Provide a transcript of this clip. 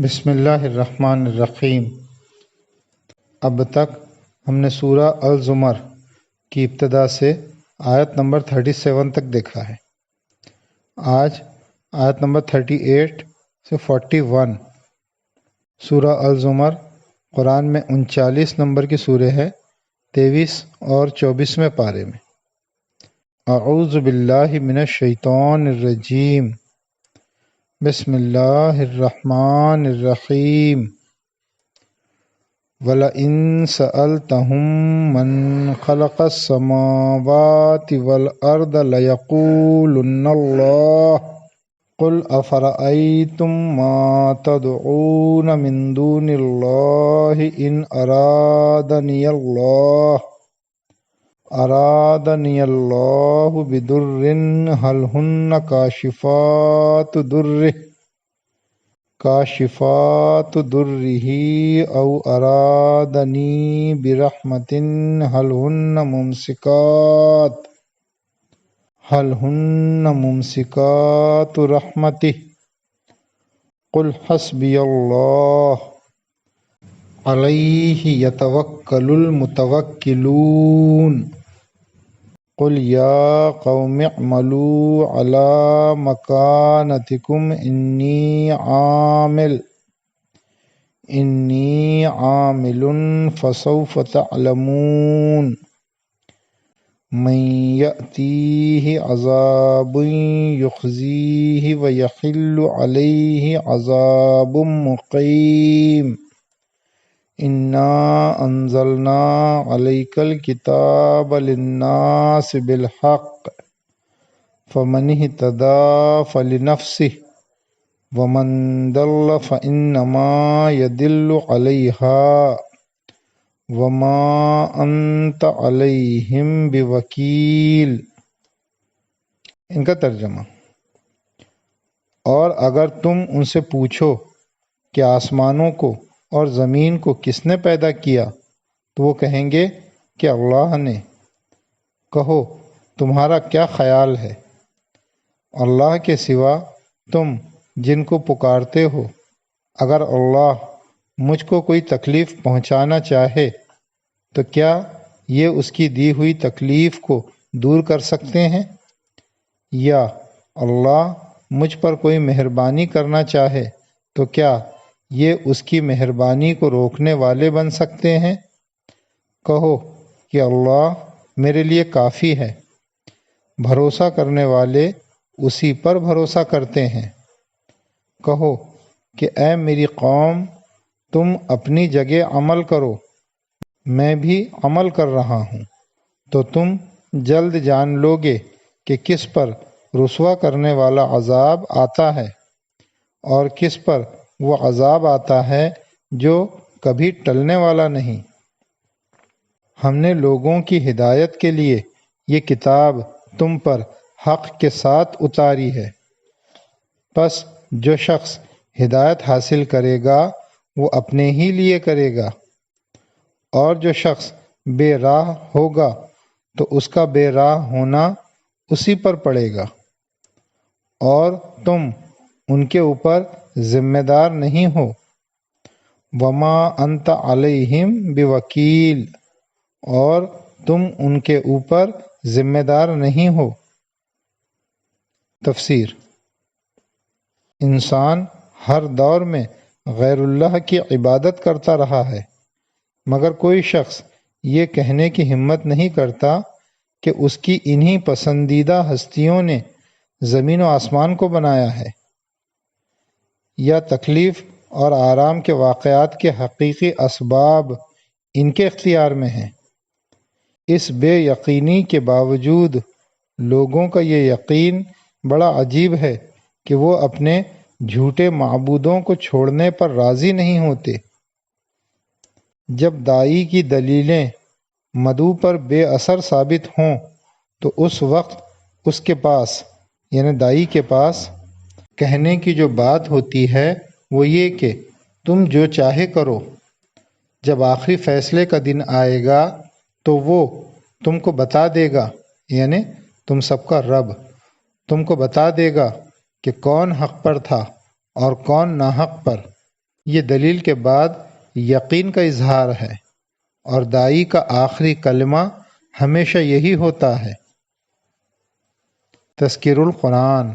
بسم اللہ الرحمن الرحیم۔ اب تک ہم نے سورہ الزمر کی ابتدا سے آیت نمبر 37 تک دیکھا ہے۔ آج آیت نمبر 38 سے 41۔ سورہ الزمر قرآن میں 39 نمبر کی سورہ ہے، 23 اور 24ویں پارے میں۔ اعوذ باللہ من الشیطان الرجیم، بسم اللہ الرحمن الرحیم۔ وَلَئِن سَأَلْتَهُم مَّن خَلَقَ السَّمَاوَاتِ وَالْأَرْضَ لَيَقُولُنَّ اللَّهُ قُلْ أَفَرَأَيْتُم مَّا تَدْعُونَ مِن دُونِ اللَّهِ إِنْ أَرَادَنِيَ اللَّهُ بِضُرٍّ هَلْ هُنَّ كاشفات ضره أو أرادني برحمة هل هن ممسكات رحمته قل حسبي الله عليه يتوكل المتوكلون قل يا قوم اعملوا على مكانتكم إني عامل فسوف تعلمون من يأتيه عذاب يخزيه ويحل عليه عذاب مقيم إنا أنزلنا عليك الكتاب للناس بالحق فمن اهتدى فلنفسه ومن ضل فإنما يضل عليها وما أنت عليهم بوكيل۔ ان کا ترجمہ: اور اگر تم ان سے پوچھو کہ آسمانوں کو اور زمین کو کس نے پیدا کیا تو وہ کہیں گے کہ اللہ نے۔ کہو تمہارا کیا خیال ہے؟ اللہ کے سوا تم جن کو پکارتے ہو، اگر اللہ مجھ کو کوئی تکلیف پہنچانا چاہے تو کیا یہ اس کی دی ہوئی تکلیف کو دور کر سکتے ہیں؟ یا اللہ مجھ پر کوئی مہربانی کرنا چاہے تو کیا یہ اس کی مہربانی کو روکنے والے بن سکتے ہیں؟ کہو کہ اللہ میرے لیے کافی ہے، بھروسہ کرنے والے اسی پر بھروسہ کرتے ہیں۔ کہو کہ اے میری قوم، تم اپنی جگہ عمل کرو، میں بھی عمل کر رہا ہوں، تو تم جلد جان لوگے کہ کس پر رسوا کرنے والا عذاب آتا ہے اور کس پر وہ عذاب آتا ہے جو کبھی ٹلنے والا نہیں۔ ہم نے لوگوں کی ہدایت کے لیے یہ کتاب تم پر حق کے ساتھ اتاری ہے، پس جو شخص ہدایت حاصل کرے گا وہ اپنے ہی لیے کرے گا، اور جو شخص بے راہ ہوگا تو اس کا بے راہ ہونا اسی پر پڑے گا، اور تم ان کے اوپر ذمہ دار نہیں ہو۔ وما انت علیہم بوکیل، اور تم ان کے اوپر ذمہ دار نہیں ہو۔ تفسیر: انسان ہر دور میں غیر اللہ کی عبادت کرتا رہا ہے، مگر کوئی شخص یہ کہنے کی ہمت نہیں کرتا کہ اس کی انہی پسندیدہ ہستیوں نے زمین و آسمان کو بنایا ہے، یا تکلیف اور آرام کے واقعات کے حقیقی اسباب ان کے اختیار میں ہیں۔ اس بے یقینی کے باوجود لوگوں کا یہ یقین بڑا عجیب ہے کہ وہ اپنے جھوٹے معبودوں کو چھوڑنے پر راضی نہیں ہوتے۔ جب داعی کی دلیلیں مدعو پر بے اثر ثابت ہوں تو اس وقت اس کے پاس یعنی داعی کے پاس کہنے کی جو بات ہوتی ہے وہ یہ کہ تم جو چاہے کرو، جب آخری فیصلے کا دن آئے گا تو وہ تم کو بتا دے گا، یعنی تم سب کا رب تم کو بتا دے گا کہ کون حق پر تھا اور کون ناحق پر۔ یہ دلیل کے بعد یقین کا اظہار ہے، اور داعی کا آخری کلمہ ہمیشہ یہی ہوتا ہے۔ تذکیر القرآن